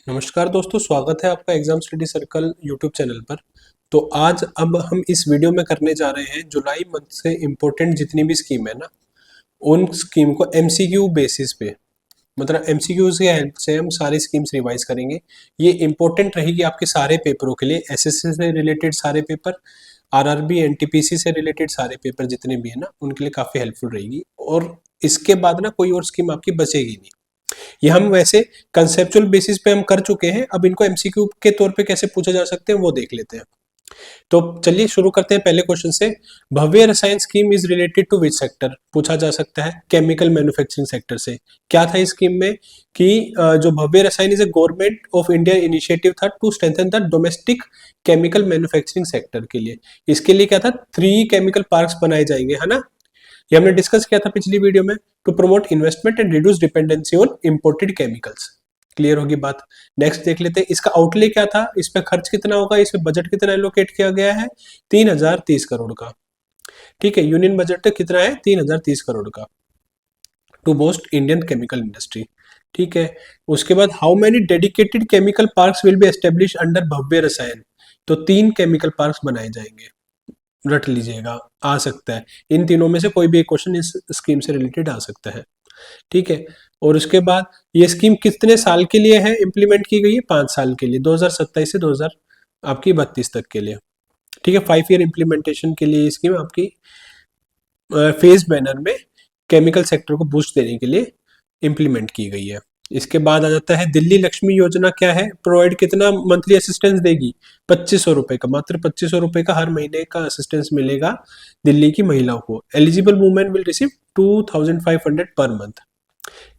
नमस्कार दोस्तों, स्वागत है आपका exam study circle YouTube channel पर। तो आज अब हम इस वीडियो में करने जा रहे हैं जुलाई मंथ से इम्पोर्टेंट जितनी भी स्कीम है ना, उन स्कीम को एमसीक्यू बेसिस पे, मतलब एमसीक्यू की हेल्प से हम सारी स्कीम्स रिवाइज करेंगे। ये इम्पोर्टेंट रहेगी आपके सारे पेपरों के लिए, एसएससी से रिलेटेड सारे पेपर, आरआरबी एनटीपीसी से रिलेटेड सारे पेपर जितने भी है ना, उनके लिए काफ़ी हेल्पफुल रहेगी। और इसके बाद ना कोई और स्कीम आपकी बचेगी नहीं। ये हम वैसे कंसेप्चुअल बेसिस पे हम कर चुके हैं, अब इनको एमसीक्यू के तौर पे कैसे पूछा जा सकते हैं वो देख लेते हैं। तो चलिए शुरू करते हैं पहले क्वेश्चन से। Bhavya Rasayan scheme is related to which sector? पूछा जा सकता है केमिकल मैन्युफैक्चरिंग सेक्टर से। क्या था इस स्कीम में कि जो Bhavya Rasayan is a government of India initiative था to strengthen the domestic chemical manufacturing sector के लिए। इसके लिए क्या था, 3 केमिकल पार्क्स बनाए जाएंगे, है ना। ये हमने डिस्कस किया था पिछली वीडियो में। To promote investment and reduce dependency on imported chemicals. Clear होगी बात। नेक्स्ट देख लेते हैं इसका आउटले क्या था, इस पे खर्च कितना होगा, इस पे बजट कितना एलोकेट किया गया है, 3030 करोड़ का। ठीक है, यूनियन बजट कितना है, 3030 करोड़ का, to boost Indian chemical industry. ठीक है, उसके बाद how many dedicated chemical parks will be establish under Bhavya Rasayan? तो 3 केमिकल पार्क्स बनाए जाएंगे, रट लीजिएगा, आ सकता है इन तीनों में से कोई भी एक क्वेश्चन इस स्कीम से रिलेटेड आ सकता है। ठीक है, और उसके बाद ये स्कीम कितने साल के लिए है इम्प्लीमेंट की गई है? 5 साल के लिए, 2027 से 2000 आपकी 32 तक के लिए। ठीक है, 5 ईयर इम्प्लीमेंटेशन के लिए ये स्कीम आपकी फेज मैनर में केमिकल सेक्टर को बूस्ट देने के लिए इम्प्लीमेंट की गई है। इसके बाद आ जाता है दिल्ली लक्ष्मी योजना। क्या है, प्रोवाइड कितना मंथली असिस्टेंस देगी? 2500 रुपए का, मात्र 2500 रुपए का हर महीने का असिस्टेंस मिलेगा दिल्ली की महिलाओं को। Eligible women will receive 2500 per month.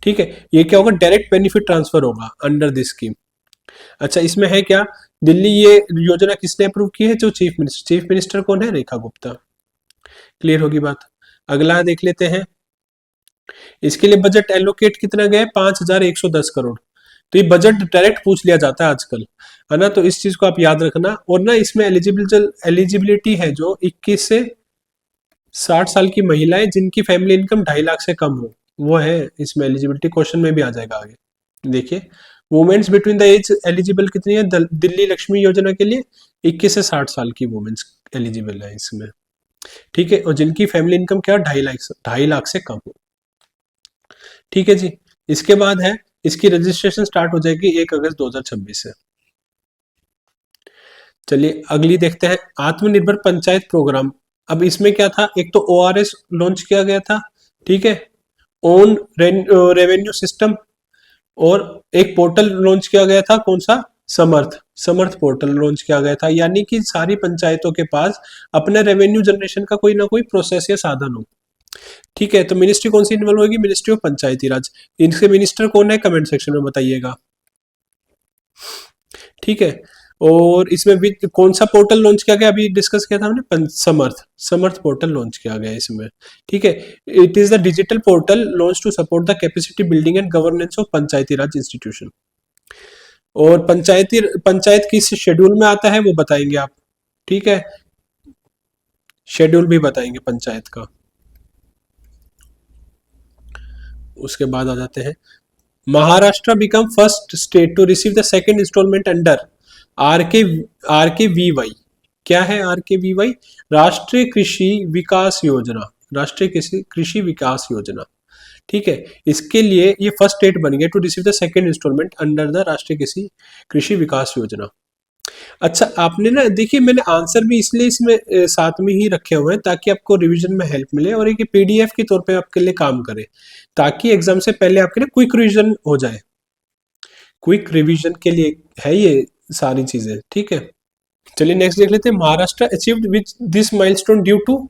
ठीक है, ये क्या होगा, डायरेक्ट बेनिफिट ट्रांसफर होगा अंडर दिस स्कीम। अच्छा, इसमें है क्या, दिल्ली ये योजना किसने अप्रूव की है? जो चीफ मिनिस्टर। चीफ मिनिस्टर कौन है? रेखा गुप्ता। क्लियर होगी बात। अगला देख लेते हैं, इसके लिए बजट एलोकेट कितना गया है? 5110 करोड़। तो ये बजट डायरेक्ट पूछ लिया जाता है आजकल, है ना, तो इस चीज को आप याद रखना। और ना इसमें एलिजिबिलिटी है जो 21 से 60 साल की महिलाएं जिनकी फैमिली इनकम 2.5 लाख से कम हो, वो है इसमें एलिजिबिलिटी। क्वेश्चन में भी आ जाएगा आगे। देखिए, womens between the age eligible कितनी है दिल्ली लक्ष्मी योजना के लिए? 21 से 60 साल की वुमेन्स एलिजिबल है इसमें। ठीक है, और जिनकी फैमिली इनकम क्या, 2.5 लाख से कम हो। ठीक है जी। इसके बाद है, इसकी रजिस्ट्रेशन स्टार्ट हो जाएगी 1 अगस्त 2026 से। चलिए अगली देखते हैं, आत्मनिर्भर पंचायत प्रोग्राम। अब इसमें क्या था, एक तो ओआरएस लॉन्च किया गया था, ठीक है, ओन रेवेन्यू सिस्टम, और एक पोर्टल लॉन्च किया गया था, कौन सा, समर्थ। समर्थ पोर्टल लॉन्च किया गया था, यानी कि सारी पंचायतों के पास अपने रेवेन्यू जनरेशन का कोई ना कोई प्रोसेस या साधन हो। ठीक है, तो मिनिस्ट्री कौन सी इन्वॉल्व होगी? मिनिस्ट्री ऑफ पंचायती राज। इनके मिनिस्टर कौन है, कमेंट सेक्शन में बताइएगा। ठीक है, और इसमें भी कौन सा पोर्टल लॉन्च किया गया, अभी डिस्कस किया था हमने, समर्थ। समर्थ पोर्टल लॉन्च किया गया इसमें। ठीक है, it is the digital portal launch to support the capacity building and governance of Panchayati Raj institution. और पंचायत किस शेड्यूल में आता है वो बताएंगे आप। ठीक है, शेड्यूल भी बताएंगे पंचायत का। उसके बाद आ जाते हैं, Maharashtra become first state to receive the second installment under R K V Y. क्या है आर के वी वाई? राष्ट्रीय कृषि विकास योजना। राष्ट्रीय कृषि विकास योजना। ठीक है, इसके लिए ये फर्स्ट स्टेट बन गया to receive the second installment under the Rashtriya Krishi विकास योजना। अच्छा, आपने ना देखिए, मैंने आंसर भी इसलिए इसमें साथ में ही रखे हुए हैं ताकि आपको रिवीजन में हेल्प मिले, और एक पीडीएफ के तौर पे आपके लिए काम करे, ताकि एग्जाम से पहले आपके लिए क्विक रिवीजन हो जाए। क्विक रिवीजन के लिए है ये सारी चीजें। ठीक है, चलिए नेक्स्ट देख लेते हैं, Maharashtra achieved with this milestone due to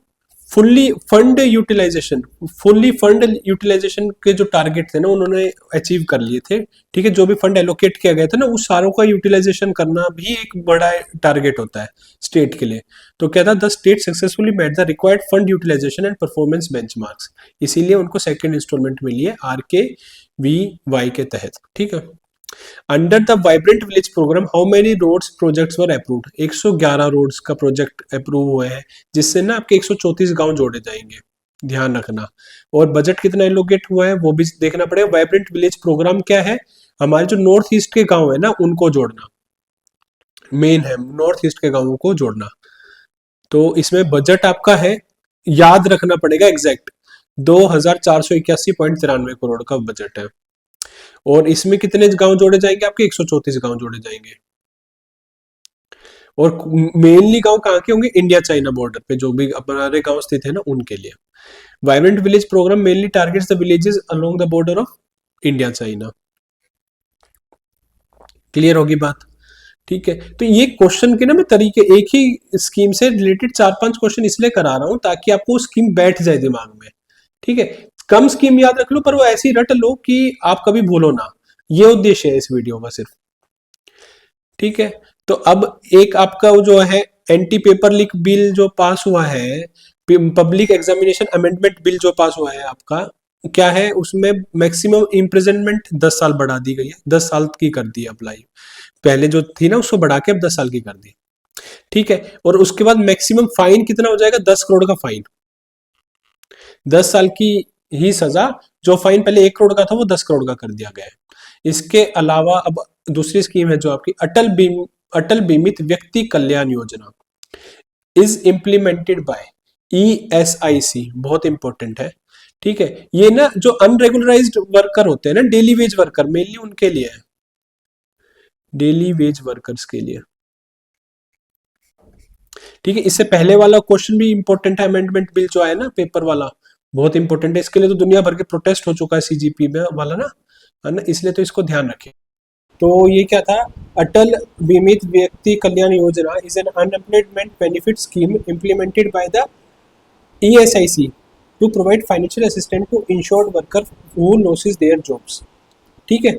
fully fund utilization. Fully fund utilization के जो टारगेट थे ना, उन्होंने अचीव कर लिए थे। ठीक है, जो भी फंड एलोकेट किया गया था ना, उस सारों का यूटिलाइजेशन करना भी एक बड़ा टारगेट होता है स्टेट के लिए। तो क्या था, the state successfully met the required fund utilization and performance benchmarks. इसीलिए उनको सेकंड इंस्टॉलमेंट मिली है आर के वी वाई के तहत। ठीक है, under the vibrant village program how many roads projects were approved? 111 roads का प्रोजेक्ट अप्रूव हुए हैं, जिससे ना आपके 134 गांव जोड़े जाएंगे, ध्यान रखना। और बजट कितना एलोकेट हुआ है वो भी देखना पड़ेगा। वाइब्रेंट विलेज प्रोग्राम क्या है, हमारे जो नॉर्थ ईस्ट के गांव है ना उनको जोड़ना मेन है, नॉर्थ ईस्ट के गांवों को जोड़ना। तो इसमें बजट आपका है, याद रखना पड़ेगा एग्जैक्ट, 2481.93 करोड़ का बजट है। और इसमें कितने गांव जोड़े जाएंगे आपके? 134 गांव जोड़े जाएंगे। और मेनली गांव कहाँ के होंगे? इंडिया चाइना बॉर्डर पे जो भी हमारे गांव स्थित है ना उनके लिए। Vibrant village program mainly targets the villages along the border of India China. Clear होगी बात? ठीक है, तो ये क्वेश्चन के ना मैं तरीके एक ही स्कीम से रिलेटेड 4-5 क्वेश्चन इसलिए करा रहा हूं ताकि आपको स्कीम बैठ जाए दिमाग में। ठीक है, कम स्कीम याद रख लो पर वो ऐसी रट लो कि आप कभी भूलो ना, ये उद्देश्य है इस वीडियो का सिर्फ। ठीक है, तो अब एक आपका जो है एंटी पेपर लीक बिल जो पास हुआ है, पब्लिक एग्जामिनेशन अमेंडमेंट बिल जो पास हुआ है आपका, क्या है उसमें मैक्सिमम इम्प्रिजनमेंट 10 साल बढ़ा दी गई है, 10 साल की कर दी अप्लाई, पहले जो थी ना उसको बढ़ा के अब 10 साल की कर दी। ठीक है, और उसके बाद मैक्सिमम फाइन कितना हो जाएगा? 10 करोड़ का फाइन, 10 साल की ही सजा। जो फाइन पहले 1 करोड़ का था वो 10 करोड़ का कर दिया गया है। इसके अलावा अब दूसरी स्कीम है जो आपकी अटल बीमित Vyakti Kalyan Yojana is implemented by ESIC, बहुत इंपॉर्टेंट है। ठीक है, ये ना जो अनरेगुलराइज्ड वर्कर होते हैं ना, डेली वेज वर्कर, मेनली उनके लिए है, डेली वेज वर्कर्स के लिए। ठीक है, इससे पहले वाला क्वेश्चन भी इंपॉर्टेंट है, अमेंडमेंट बिल जो है ना पेपर वाला, बहुत इंपॉर्टेंट है। इसके लिए तो दुनिया भर के प्रोटेस्ट हो चुका है CGP में वाला ना, है ना, इसलिए तो इसको ध्यान रखें। तो ये क्या था? अटल बीमित Vyakti Kalyan Yojana is an unemployment benefit scheme implemented by the ESIC to provide financial assistant to insured worker who loses their jobs. ठीक है,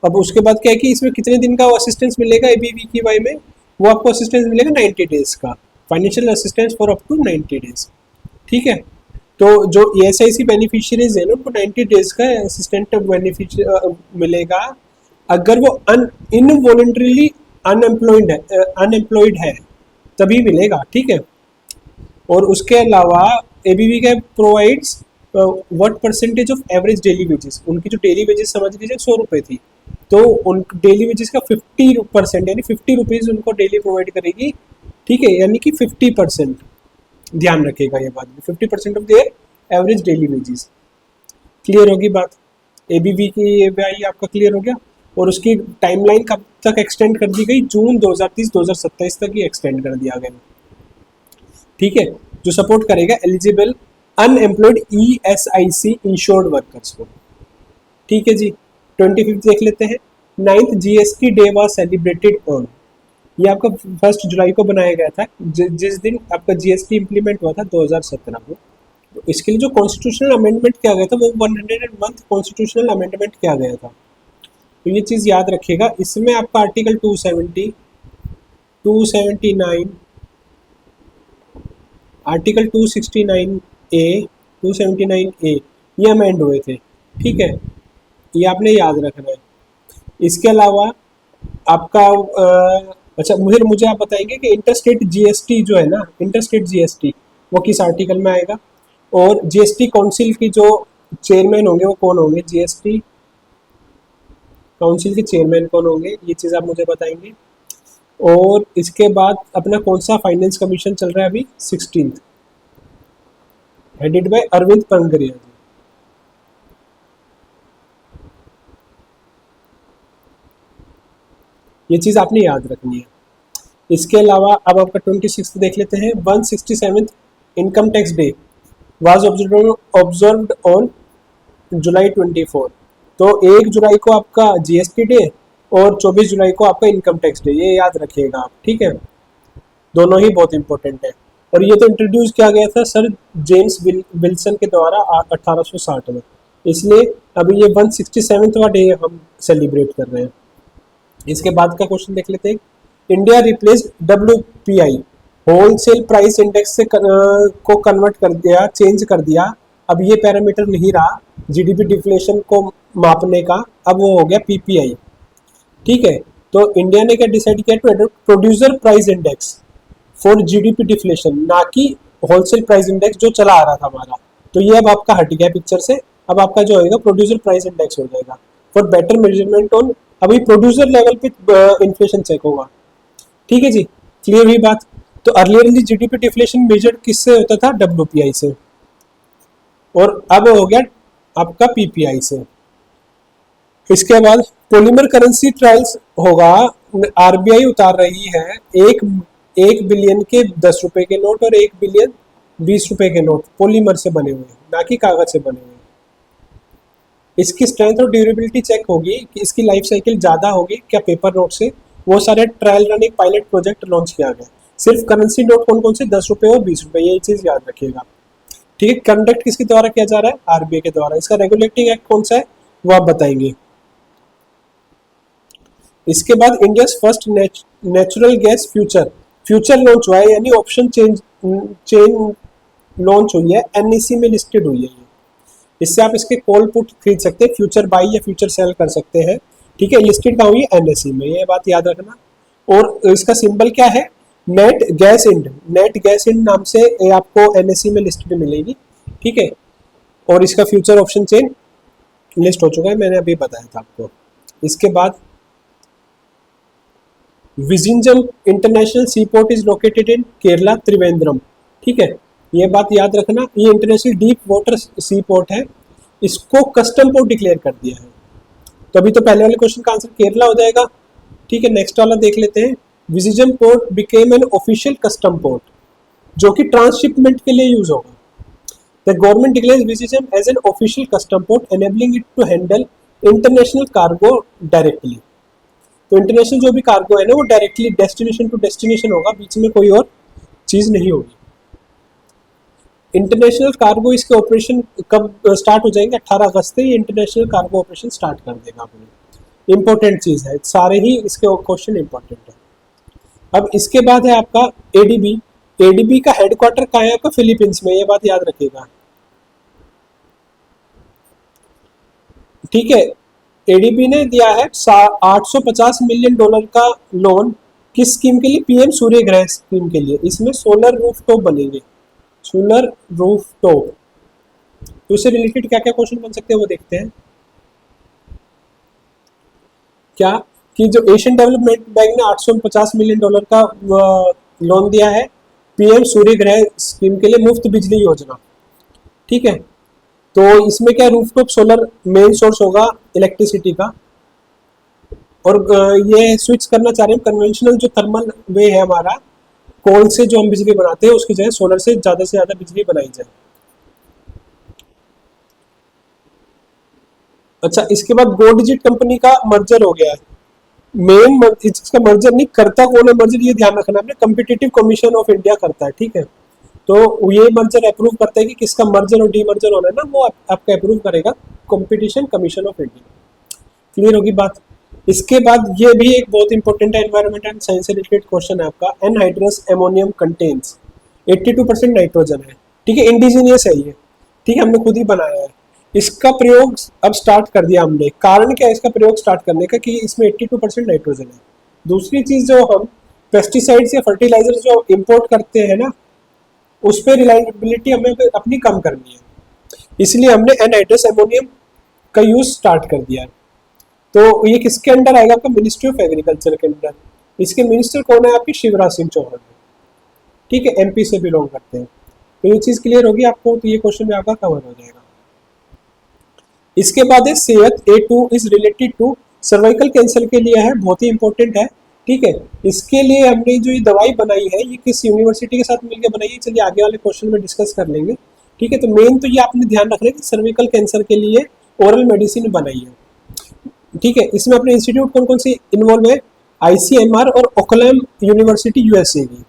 अब उसके बाद क्या है कि इसमें कितने दिन का असिस्टेंस मिलेगा ABVKY में? वो आपको असिस्टेंस मिलेगा 90 डेज का, financial assistance for up to 90 days. ठीक है, तो जो ESIC बेनिफिशियरीज है ना उनको 90 डेज का असिस्टेंट बेनिफिट मिलेगा अगर वो इनवॉलंटरीली अनएम्प्लॉयड है तभी मिलेगा। ठीक है, और उसके अलावा ABV का provides what percentage of average daily wages, उनकी जो डेली वेजेस समझ लीजिए 100 रुपए थी, तो उन डेली वेजेस का 50% यानी 50 रुपीज उनको डेली प्रोवाइड करेगी। ठीक है, यानी कि 50%, ध्यान रखेगा ये बात, 50% of their average daily wages. Clear होगी बात? ABV की ABI आपका क्लियर हो गया। और उसकी टाइमलाइन कब तक एक्सटेंड कर दी गई? जून 2030-2027 तक ही एक्सटेंड कर दिया गया। ठीक है, जो सपोर्ट करेगा eligible unemployed ESIC insured workers को। ठीक है जी, 25 देख लेते हैं। 9th GST day was celebrated on, ये आपका 1 जुलाई को बनाया गया था, जिस दिन आपका GST इंप्लीमेंट हुआ था 2017 को। तो इसके लिए जो कॉन्स्टिट्यूशनल अमेंडमेंट किया गया था वो 100th कॉन्स्टिट्यूशनल अमेंडमेंट किया गया था। तो ये चीज़ याद रखिएगा। इसमें आपका आर्टिकल 270, 279, आर्टिकल 269A, 279A ये अमेंड हुए थे। ठीक है, ये आपने याद रखना है। इसके अलावा आपका अच्छा मुझे आप बताएंगे कि इंटरस्टेट GST जो है ना, इंटरस्टेट GST वो किस आर्टिकल में आएगा? और GST काउंसिल की जो चेयरमैन होंगे वो कौन होंगे? GST काउंसिल के चेयरमैन कौन होंगे? ये चीज़ आप मुझे बताएंगे। और इसके बाद अपना कौन सा फाइनेंस कमीशन चल रहा है अभी? 16th, हेडेड बाय अरविंद पंगरिया जी। ये चीज़ आपने याद रखनी है। इसके अलावा अब आपका 26 देख लेते हैं। 167th income tax day was observed on July 24। तो 1 जुलाई को आपका GST डे और 24 जुलाई को आपका इनकम टैक्स डे, ये याद रखिएगा आप। ठीक है, दोनों ही बहुत इंपॉर्टेंट है। और ये तो इंट्रोड्यूस किया गया था सर जेम्स विल्सन के द्वारा 1860 में, इसलिए अभी ये 167वां डे हम सेलिब्रेट कर रहे हैं। इसके बाद का क्वेश्चन देख लेते हैं। India replace WPI wholesale price index से को कन्वर्ट कर दिया, चेंज कर दिया। अब ये पैरामीटर नहीं रहा GDP डिफ्लेशन को मापने का, अब वो हो गया PPI। ठीक है, तो इंडिया ने क्या डिसाइड किया? To adopt producer price index for GDP deflation, ना कि होलसेल प्राइस इंडेक्स जो चला आ रहा था हमारा। तो ये अब आपका हट गया पिक्चर से, अब आपका जो होगा प्रोड्यूसर प्राइस इंडेक्स हो जाएगा फॉर बेटर मेजरमेंट ऑन अभी प्रोड्यूसर लेवल पे इन्फ्लेशन चेक होगा। ठीक है जी, क्लियर हुई बात। तो अर्लियरली जीडीपी डिफ्लेशन मेजर किससे होता था? डब्ल्यूपीआई से, और अब हो गया आपका पीपीआई से। इसके बाद पॉलीमर करेंसी ट्रायल्स होगा। आरबीआई उतार रही है एक 1 बिलियन के 10 रुपए के नोट और 1 बिलियन 20 रुपए के नोट पॉलीमर से बने हुए, ना कि कागज से बने हुए। इसकी स्ट्रेंथ और ड्यूरेबिलिटी चेक होगी कि इसकी लाइफ साइकिल ज़्यादा होगी क्या पेपर नोट से। वो सारे ट्रायल रन, एक पायलट प्रोजेक्ट लॉन्च किया गया। सिर्फ करेंसी नोट कौन कौन से? 10 रुपए और 20 रुपए, यही चीज़ याद रखिएगा। ठीक है, कंडक्ट किसके द्वारा किया जा रहा है? आरबीआई के द्वारा। इसका रेगुलेटिंग एक्ट कौन सा है वो आप बताएंगे। इसके बाद India first natural gas future launch हुआ है, यानी ऑप्शन चेन लॉन्च हुई है, एनईसी में लिस्टेड हुई है ये। इससे आप इसके कॉल पुट खरीद सकते हैं, फ्यूचर बाई या फ्यूचर सेल कर सकते हैं। ठीक है, लिस्टेड कहाँ हुई है? एनएसई में, ये बात याद रखना। और इसका सिंबल क्या है? नेट गैस इंड नाम से ये आपको एनएसई में लिस्टेड मिलेगी। ठीक है, और इसका फ्यूचर ऑप्शन चेन लिस्ट हो चुका है, मैंने अभी बताया था आपको। इसके बाद Vizhinjam international sea port is located in Kerala, Trivandrum. ठीक है, ये बात याद रखना, ये international deep water sea port है, इसको कस्टम पोर्ट डिक्लेयर कर दिया है। तो अभी तो पहले वाले क्वेश्चन का आंसर केरला हो जाएगा। ठीक है, नेक्स्ट वाला देख लेते हैं। Vizhinjam port became an official custom port, जो कि ट्रांसशिपमेंट के लिए यूज होगा। The government declares Vizhinjam as an official custom port enabling it to handle international cargo directly. तो इंटरनेशनल जो भी कार्गो है ना, वो डायरेक्टली डेस्टिनेशन टू डेस्टिनेशन होगा, बीच में कोई और चीज नहीं होगी। इंटरनेशनल कार्गो इसके ऑपरेशन कब स्टार्ट हो जाएंगे? 18 अगस्त से ये इंटरनेशनल कार्गो ऑपरेशन स्टार्ट कर देगा अपने। इंपॉर्टेंट चीज है, सारे ही इसके क्वेश्चन इंपॉर्टेंट है। अब इसके बाद है आपका एडीबी। एडीबी का हेडक्वार्टर कहाँ है आपका? फिलीपींस में, ये बात याद रखिएगा। ठीक है, एडीबी ने दिया है 850 मिलियन डॉलर का लोन, किस स्कीम के लिए? पीएम सूर्य ग्रह स्कीम के लिए। इसमें सोलर रूफटॉप बनेंगे, सोलर रूफटॉप। तो इससे रिलेटेड क्या क्या क्वेश्चन बन सकते हैं वो देखते हैं। क्या कि जो एशियन डेवलपमेंट बैंक ने 850 मिलियन डॉलर का लोन दिया है पीएम सूर्य ग्रह स्कीम के लिए, मुफ्त बिजली योजना। ठीक है, तो इसमें क्या रूफटॉप सोलर मेन सोर्स होगा इलेक्ट्रिसिटी का, और ये स्विच करना चाह रहे हैं कन्वेंशनल जो थर्मल वे है हमारा, कोल से जो हम बिजली बनाते हैं उसकी जगह सोलर से ज्यादा बिजली बनाई जाए। अच्छा, इसके बाद गो डिजिट कंपनी का मर्जर हो गया है। मेन इसका मर्जर नहीं करता कौन है मर्जर, ये ध्यान रखना आपने, कॉम्पिटिटिव कमीशन ऑफ इंडिया करता है। ठीक है, तो ये मर्जर अप्रूव करता है कि किसका मर्जर और डीमर्जर होना है ना, वो आपका अप्रूव करेगा competition commission of India. Clear होगी बात। इसके बाद ये भी एक बहुत इंपॉर्टेंट है, एनवायरमेंट एंड साइंस से रिलेटेड क्वेश्चन है आपका। एनहाइड्रस एमोनियम कंटेन्स 82% नाइट्रोजन है। ठीक है, इंडिजीनियस है ये। ठीक है, हमने खुद ही बनाया है। इसका प्रयोग अब स्टार्ट कर दिया हमने। कारण क्या है इसका प्रयोग स्टार्ट करने का? कि इसमें 82% नाइट्रोजन है। दूसरी चीज, जो हम पेस्टिसाइड्स या फर्टिलाइजर जो इंपोर्ट करते हैं ना, उस पर रिलायबिलिटी हमें अपनी कम करनी है, इसलिए हमने एनहाइड्रस एमोनियम का यूज स्टार्ट कर दिया है। तो ये किसके अंडर आएगा? आपका मिनिस्ट्री ऑफ एग्रीकल्चर के अंडर। इसके मिनिस्टर कौन है? आपकी शिवराज सिंह चौहान। ठीक है, एमपी से बिलोंग करते हैं। तो ये चीज क्लियर होगी आपको, तो ये क्वेश्चन में आपका कवर हो जाएगा। इसके बाद है सेहत A2 is related to cervical cancer के लिए है, बहुत ही इंपॉर्टेंट है। ठीक है, इसके लिए हमने जो ये दवाई बनाई है ये किस यूनिवर्सिटी के साथ मिलकर बनाई है, चलिए आगे वाले क्वेश्चन में डिस्कस कर लेंगे। ठीक है, तो मेन तो ये आपने ध्यान रखना है कि सर्वाइकल कैंसर के लिए ओरल मेडिसिन बनाई है। ठीक है, इसमें अपने इंस्टीट्यूट कौन कौन से इन्वॉल्व है? ICMR और ओकलैम यूनिवर्सिटी USA की।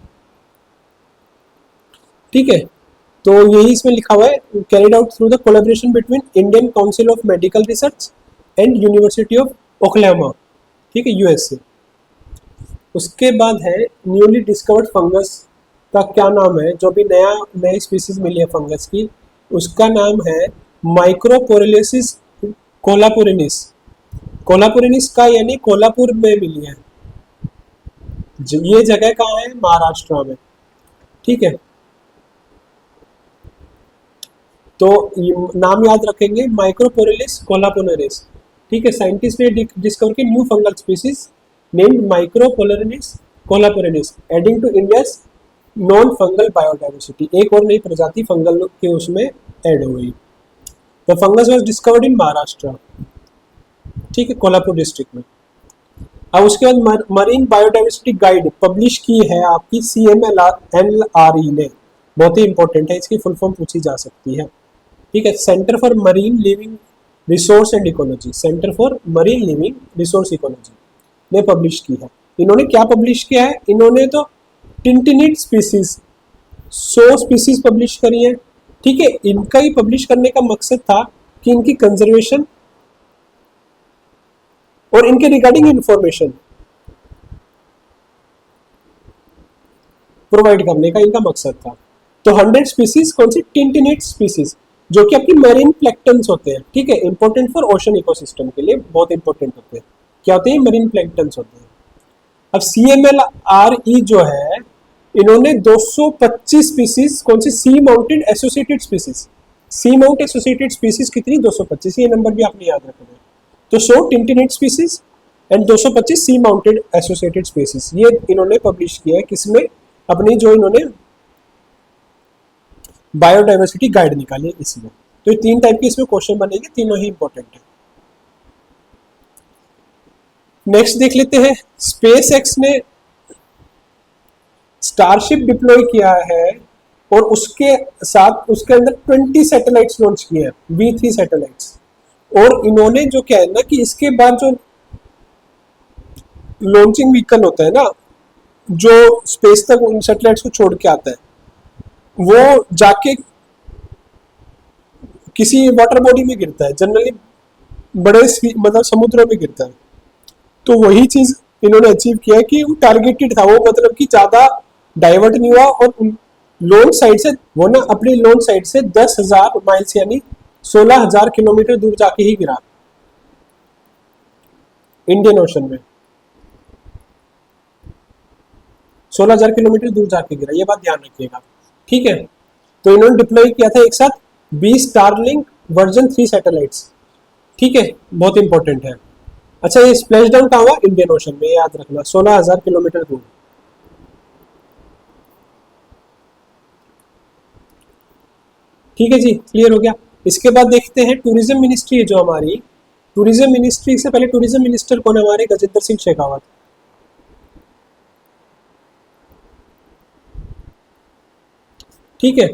ठीक है, तो यही इसमें लिखा हुआ है, carried out through the collaboration between Indian council of medical research and university of Oklahoma. ठीक है, USA। उसके बाद है न्यूली डिस्कवर्ड फंगस का क्या नाम है? जो भी नई स्पीसीज मिली है फंगस की, उसका नाम है माइक्रोपोरेलिसिस कोलापुरिनिस। कोलापुरिनिस का यानी कोल्हापुर में मिली है। ये जगह कहाँ है? महाराष्ट्र में। ठीक है, तो नाम याद रखेंगे, माइक्रोपोरेलिस कोलापुरिनिस। ठीक है, साइंटिस्ट ने डिस्कवर किया न्यू फंगल स्पीसीज नेम्ड माइक्रोपोलरिनिस कोलापोरिनिस adding to India's known fungal biodiversity. एक और नई प्रजाति फंगल के उसमें ऐड हो गई। The fungus was discovered in Maharashtra, ठीक है, कोल्हापुर डिस्ट्रिक्ट में। अब उसके बाद मरीन बायोडाइवर्सिटी गाइड पब्लिश की है आपकी CMLRE ने, बहुत ही इंपॉर्टेंट है, इसकी फुल फॉर्म पूछी जा सकती है, ठीक है। Centre for marine living resource and ecology, centre for marine living resource ecology ने पब्लिश की है। इन्होंने क्या पब्लिश किया है, इन्होंने तो टिंटिनिड स्पीसीज 100 स्पीसीज पब्लिश करी है, ठीक है। इनका ही पब्लिश करने का मकसद था कि इनकी कंजर्वेशन और इनके रिगार्डिंग इंफॉर्मेशन प्रोवाइड करने का इनका मकसद था। तो 100 स्पीसीज कौन सी, टिंटिनेट स्पीसीज, जो कि आपकी मरीन प्लैंक्टन्स होते हैं, ठीक है, इंपॉर्टेंट फॉर ओशन इकोसिस्टम के लिए बहुत इंपॉर्टेंट होते हैं। क्या होते हैं, मरीन प्लैंक्टन्स होते हैं। अब CMLRE जो है, इन्होंने 225 स्पीसीज कौन सी, सी माउंटेड एसोसिएटेड स्पीसीज, सी माउंट एसोसिएटेड स्पीसीज कितनी, 225, ये नंबर भी आपने याद रखना है। तो 100 टिंटिनेट species and 225 sea mounted associated species, ये इन्होंने पब्लिश किया है किसमें, अपनी जो इन्होंने बायोडाइवर्सिटी गाइड निकाली इसमें। तो ये 3 टाइप के इसमें क्वेश्चन बनेंगे, तीनों ही इंपॉर्टेंट है। नेक्स्ट देख लेते हैं, स्पेस एक्स ने स्टारशिप डिप्लॉय किया है और उसके साथ उसके अंदर 20 सैटेलाइट्स लॉन्च किए हैं, V3 सैटेलाइट्स। और इन्होंने जो क्या है ना कि इसके बाद जो लॉन्चिंग व्हीकल होता है ना, जो स्पेस तक उन सैटेलाइट्स को छोड़ के आता है, वो जाके किसी वाटर बॉडी में गिरता है, जनरली बड़े मतलब समुद्रों में गिरता है। तो वही चीज इन्होंने अचीव किया कि वो टारगेटेड था, वो मतलब कि ज्यादा डाइवर्ट नहीं हुआ और लॉन्च साइड से वो ना अपनी लॉन्च साइड से 10,000 माइल्स यानी 16,000 किलोमीटर दूर जाके ही गिरा इंडियन ओशन में, 16,000 किलोमीटर दूर जाके गिरा, ये बात ध्यान रखिएगा, ठीक है। तो इन्होंने डिप्लॉय किया था एक साथ 20 स्टारलिंक वर्जन 3 सैटेलाइट्स, ठीक है, बहुत इंपॉर्टेंट है। अच्छा, ये स्प्लैश डाउन कहाँ हुआ, इंडियन ओशन में, याद रखना, 16,000 किलोमीटर दूर, ठीक है जी, क्लियर हो गया। इसके बाद देखते हैं टूरिज्म मिनिस्ट्री है जो हमारी, टूरिज्म मिनिस्ट्री से पहले टूरिज्म मिनिस्टर कौन है हमारे, गजेंद्र सिंह शेखावत, ठीक है।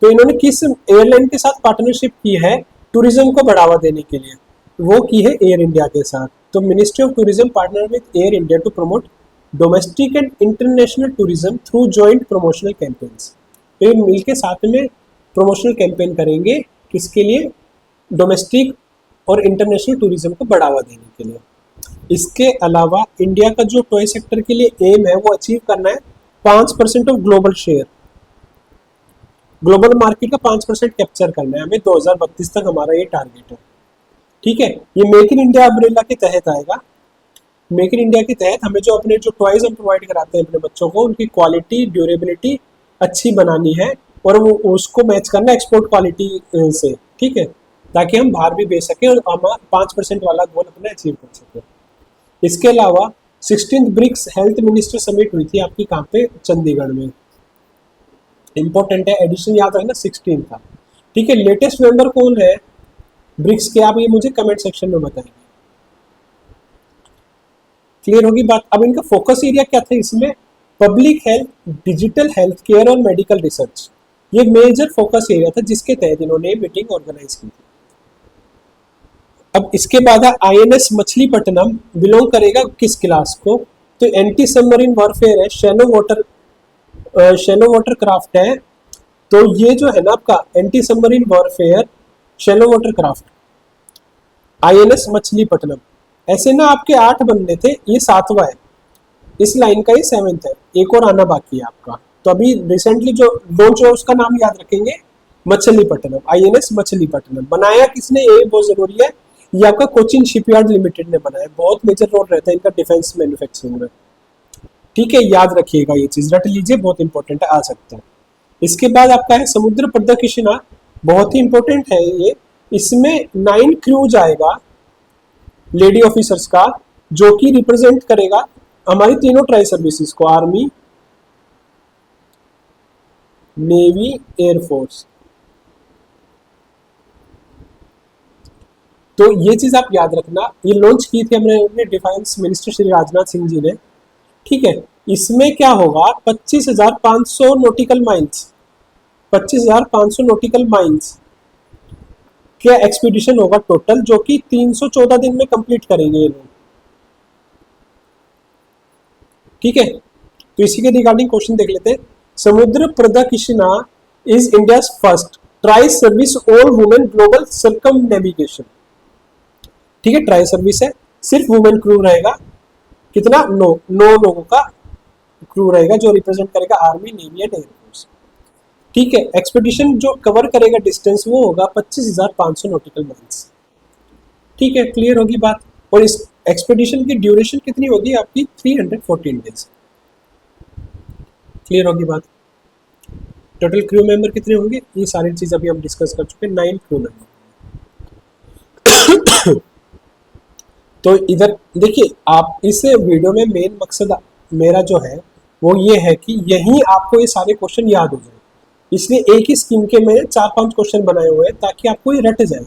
तो इन्होंने किस एयरलाइन के साथ पार्टनरशिप की है टूरिज्म को बढ़ावा देने के लिए, वो की है एयर इंडिया के साथ। तो ministry of tourism partner with Air India to promote domestic and international tourism through joint promotional campaigns. तो ये मिलकर साथ में प्रमोशनल कैंपेन करेंगे, किसके लिए, डोमेस्टिक और इंटरनेशनल टूरिज्म को बढ़ावा देने के लिए। इसके अलावा इंडिया का जो टॉय सेक्टर के लिए एम है वो अचीव करना है 5% of global share, global market का 5% कैप्चर करना है हमें 2032 तक, हमारा ये टारगेट है, ठीक है। ये मेक इन इंडिया अम्ब्रेला के तहत आएगा। मेक इन इंडिया के तहत हमें जो अपने जो टॉयज हम प्रोवाइड कराते हैं अपने बच्चों को, उनकी क्वालिटी ड्यूरेबिलिटी अच्छी बनानी है और वो उसको मैच करना एक्सपोर्ट क्वालिटी से, ठीक है, ताकि हम बाहर भी बेच सकें और हम 5% वाला गोल अपना अचीव कर सकें। इसके अलावा 16th BRICS health minister summit हुई थी आपकी कहाँ पे, चंडीगढ़ में, इंपॉर्टेंट है, एडिशन याद रखना 16 था, ठीक है। लेटेस्ट मेंबर कौन है ब्रिक्स के, आप ये मुझे कमेंट सेक्शन में बताएंगे, क्लियर होगी बात। अब इनका फोकस एरिया क्या था इसमें, public health, digital health care और मेडिकल रिसर्च, ये मेजर फोकस एरिया था जिसके तहत इन्होंने मीटिंग ऑर्गेनाइज की थी। अब इसके बाद है INS मछलीपट्टनम, बिलोंग करेगा किस क्लास को, तो एंटी सबमरीन वॉरफेयर है, शैलो वाटर क्राफ्ट है। तो ये जो है ना आपका anti submarine warfare shallow water craft INS Machilipatnam, ऐसे ना आपके 8 बनने थे, ये 7वां है, इस लाइन का ये 7th है, एक और आना बाकी है आपका। तो अभी रिसेंटली जो लॉन्च हुआ उसका नाम याद रखेंगे, मछलीपट्टनम, INS मछलीपट्टनम। बनाया किसने, ये बहुत जरूरी है, ये आपका कोचिन शिपयार्ड लिमिटेड ने बनाया, बहुत मेजर रोल रहता है इनका डिफेंस मैन्युफैक्चरिंग में, ठीक है, याद रखिएगा, ये चीज रट लीजिए, बहुत इंपॉर्टेंट है, आ सकता है। इसके बाद आपका है समुद्र प्रदक्षिणा, बहुत ही इंपॉर्टेंट है ये, इसमें 9 क्रूज आएगा, लेडी ऑफिसर्स का, जो कि रिप्रेजेंट करेगा हमारी तीनों ट्राई सर्विसेज को, आर्मी, नेवी, एयरफोर्स। तो ये चीज आप याद रखना, ये लॉन्च की थी हमने डिफेंस मिनिस्टर श्री राजनाथ सिंह जी ने, ठीक है। इसमें क्या होगा, 25,500 नॉटिकल माइल्स, 25,500 नॉटिकल माइल्स क्या एक्सपीडिशन होगा टोटल, जो कि 314 दिन में कंप्लीट करेंगे ये लोग, ठीक है। तो इसी के रिगार्डिंग क्वेश्चन देख लेते हैं। समुद्र प्रदक्षिणा is India first tri service all women global circum navigation, ठीक है। ट्राई सर्विस है, सिर्फ वुमेन क्रू रहेगा, कितना, 9 लोगों का क्रू रहेगा, जो रिप्रेजेंट करेगा आर्मी, नेवी एंड एयरफोर्स, ठीक है। एक्सपेडिशन जो कवर करेगा डिस्टेंस वो होगा 25,500 नॉटिकल माइल्स, ठीक है। क्लियर होगी बात। और इस एक्सपेडिशन की ड्यूरेशन कितनी होगी आपकी, 314 डेज। क्लियर होगी बात। टोटल क्रू मेंबर कितने होंगे, ये सारी चीज अभी हम डिस्कस कर चुके हैं, 9 क्रू मेंबर। तो इधर देखिए, आप इस वीडियो में मेन मकसद मेरा जो है वो ये है कि यही आपको ये सारे क्वेश्चन याद हो जाए, इसलिए एक ही स्कीम के मैंने 4-5 क्वेश्चन बनाए हुए हैं, ताकि आपको ये रट जाए,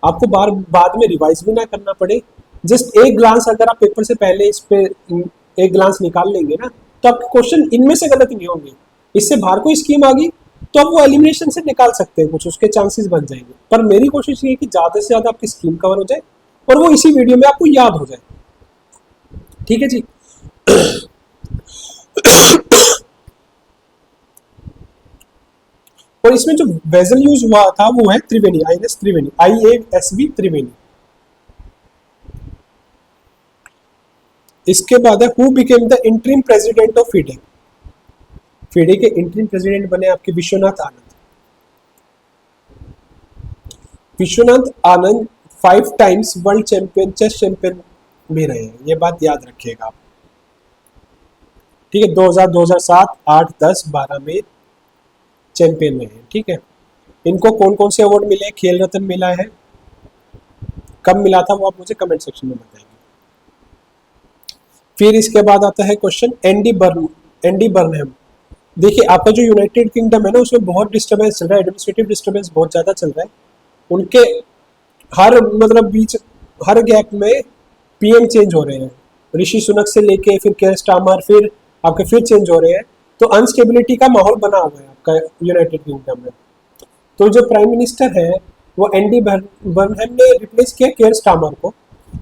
आपको बाद में रिवाइज भी ना करना पड़े। जस्ट एक ग्लांस अगर आप पेपर से पहले इस पे एक ग्लांस निकाल लेंगे ना, तो आपके क्वेश्चन इनमें से गलत नहीं होंगे। इससे बाहर कोई स्कीम आ गई तो आप वो एलिमिनेशन से निकाल सकते हैं, कुछ उसके चांसेस बन जाएंगे। पर मेरी कोशिश ये है कि ज्यादा से ज्यादा आपकी स्कीम कवर हो जाए और वो इसी वीडियो में आपको याद हो जाए, ठीक है जी। और इसमें जो वेजल यूज हुआ था वो है त्रिवेणी, INS त्रिवेणी, IASV त्रिवेणी। इसके बाद है who became the interim president of FIDE, FIDE के इंटरिम प्रेसिडेंट बने आपके Viswanathan Anand. Viswanathan Anand 5 times world champion, chess champion भी रहे हैं, ये बात याद रखिएगा आप, ठीक है। 2000, 2007, 8, 10, 12 में चैंपियन रहे हैं, ठीक है। इनको कौन कौन से अवार्ड मिले, खेल रत्न मिला है, कब मिला था वो आप मुझे कमेंट सेक्शन में बताएंगे। फिर इसके बाद आता है क्वेश्चन एंडी बर्नहम। देखिए, आपका जो यूनाइटेड किंगडम है ना, उसमें बहुत डिस्टर्बेंस चल रहा है, एडमिनिस्ट्रेटिव डिस्टर्बेंस बहुत ज्यादा चल रहा है। उनके हर हर गैप में PM चेंज हो रहे हैं, ऋषि सुनक से लेके फिर केयर स्टार्मर, फिर आपके फिर चेंज हो रहे हैं। तो अनस्टेबिलिटी का माहौल बना हुआ है आपका यूनाइटेड किंगडम में। तो जो प्राइम मिनिस्टर है वो एंडी बर्नहम ने रिप्लेस किया केयर स्टार्मर को,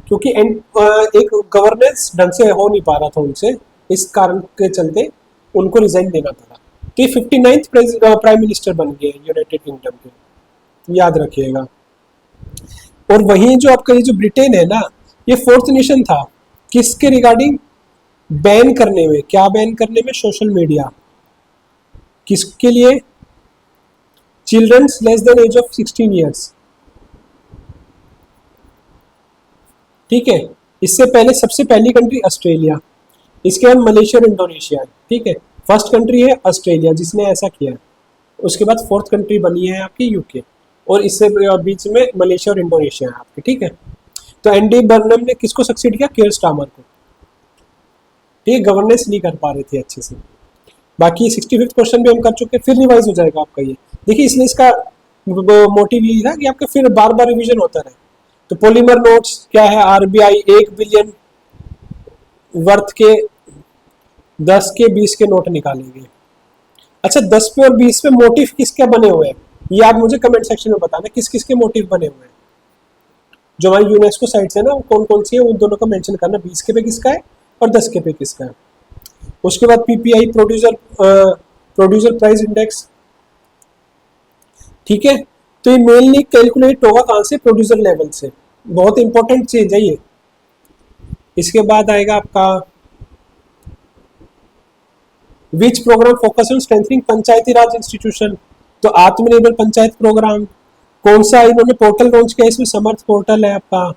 क्योंकि एक गवर्नेंस ढंग से हो नहीं पा रहा था उनसे, इस कारण के चलते उनको रिजाइन देना पड़ा। तो ये 59th प्राइम मिनिस्टर बन गए यूनाइटेड किंगडम के, याद रखिएगा। और वहीं जो आपका ये जो ब्रिटेन है ना, ये 4th नेशन था किसके रिगार्डिंग, बैन करने में, क्या बैन करने में, सोशल मीडिया, किसके लिए, childrens less than age of 16 years, ठीक है। इससे पहले सबसे पहली कंट्री ऑस्ट्रेलिया, इसके बाद मलेशिया और इंडोनेशिया, ठीक है। फर्स्ट कंट्री है ऑस्ट्रेलिया जिसने ऐसा किया, उसके बाद 4th कंट्री बनी है आपकी UK, और इससे बीच में मलेशिया और इंडोनेशिया है आपके, ठीक है। तो एंडी बर्नम ने किसको सक्सीड किया, केयर स्टार्मर को, ठीक है। गवर्नेंस नहीं कर पा रहे थे अच्छे से। बाकी 65th क्वेश्चन भी हम कर चुके हैं, फिर रिवाइज हो जाएगा आपका ये। देखिए, इसलिए इसका मोटिव यही था कि आपका फिर बार बार रिवीजन होता रहे। तो पॉलीमर नोट्स क्या है, RBI 1 बिलियन वर्थ के 10 के 20 के नोट निकालेंगे। अच्छा, 10 पे और 20 पे मोटिव किसके बने हुए हैं, ये आप मुझे कमेंट सेक्शन में बताना, किस किस के मोटिव बने हुए हैं। जो हमारी यूनेस्को साइट्स है ना, वो कौन कौन सी है, उन दोनों का मेंशन करना, 20 के पे किसका है और 10 के पे किसका है। उसके बाद PPI प्रोड्यूसर प्राइस इंडेक्स, ठीक है। तो ये मेनली कैलकुलेट होगा कहां से, प्रोड्यूसर लेवल से, बहुत इंपॉर्टेंट चीज है ये। इसके बाद आएगा आपका विच programme focus on strengthening Panchayati Raj institution, तो आत्मनिर्भर पंचायत प्रोग्राम। कौन सा इन्होंने पोर्टल लॉन्च किया, इसमें समर्थ पोर्टल है आपका,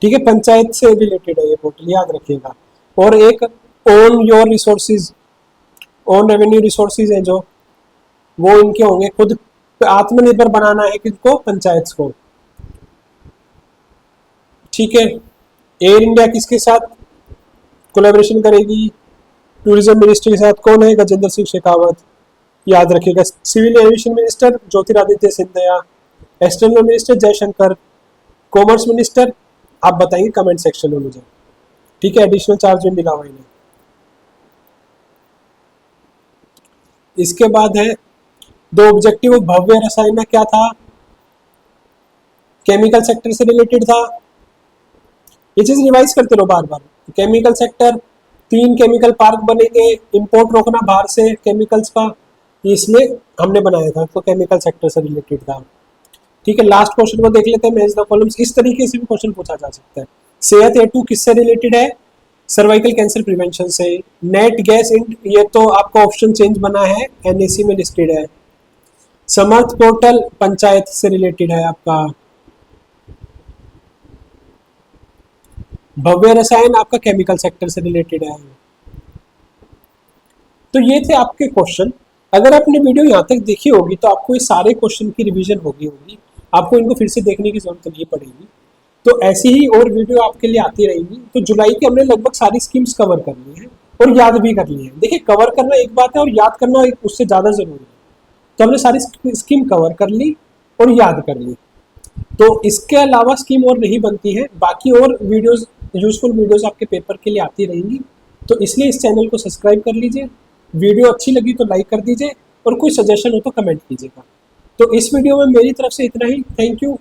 ठीक है। पंचायत से रिलेटेड है ये पोर्टल, याद रखिएगा। और एक own your resources, own revenue resources है जो, वो इनके होंगे, खुद आत्मनिर्भर बनाना है किसको, पंचायत को। ठीक है। एयर इंडिया किसके साथ कोलैबोरेशन करेगी? टूरिज्म मिनिस्ट्री के साथ। कौन है? गजेंद्र सिंह शेखावत, याद रखिएगा। Civil aviation minister Jyotiraditya Scindia, external minister Jaishankar, commerce minister आप बताएंगे कमेंट सेक्शन में मुझे, ठीक है। एडिशनल चार्ज भी मिला हुआ इन्हें। इसके बाद है दो ऑब्जेक्टिव ऑफ भव्य रसायन, क्या था? केमिकल सेक्टर से रिलेटेड था। ये चीज रिवाइज करते रहो बार बार। केमिकल सेक्टर, 3 केमिकल पार्क बनेंगे, इंपोर्ट रोकना बाहर से केमिकल्स का, इसलिए हमने बनाया था, तो केमिकल सेक्टर से रिलेटेड था, ठीक है। लास्ट क्वेश्चन को देख लेते हैं, मैच द कॉलम्स। इस तरीके से भी क्वेश्चन पूछा जा सकता है। सेहत हेतु किससे रिलेटेड है? सर्वाइकल कैंसर प्रिवेंशन से। नेट गैस इंड, ये तो आपका ऑप्शन चेंज बना है, एनएसी में लिस्टेड है। समर्थ पोर्टल पंचायत से रिलेटेड है आपका। भव्य रसायन आपका केमिकल सेक्टर से रिलेटेड है। तो ये थे आपके क्वेश्चन। अगर आपने वीडियो यहाँ तक देखी होगी तो आपको ये सारे क्वेश्चन की रिवीजन होगी, आपको इनको फिर से देखने की जरूरत नहीं पड़ेगी। तो ऐसी ही और वीडियो आपके लिए आती रहेंगी। तो जुलाई की हमने लगभग सारी स्कीम्स कवर कर ली हैं और याद भी कर ली है। देखिए, कवर करना एक बात है और याद करना उससे ज़्यादा ज़रूरी है। तो हमने सारी स्कीम कवर कर ली और याद कर ली। तो इसके अलावा स्कीम और नहीं बनती है, बाकी और वीडियोस, यूजफुल वीडियोस आपके पेपर के लिए आती रहेंगी। तो इसलिए इस चैनल को सब्सक्राइब कर लीजिए। वीडियो अच्छी लगी तो लाइक कर दीजिए और कोई सजेशन हो तो कमेंट कीजिएगा। तो इस वीडियो में मेरी तरफ से इतना ही। Thank you.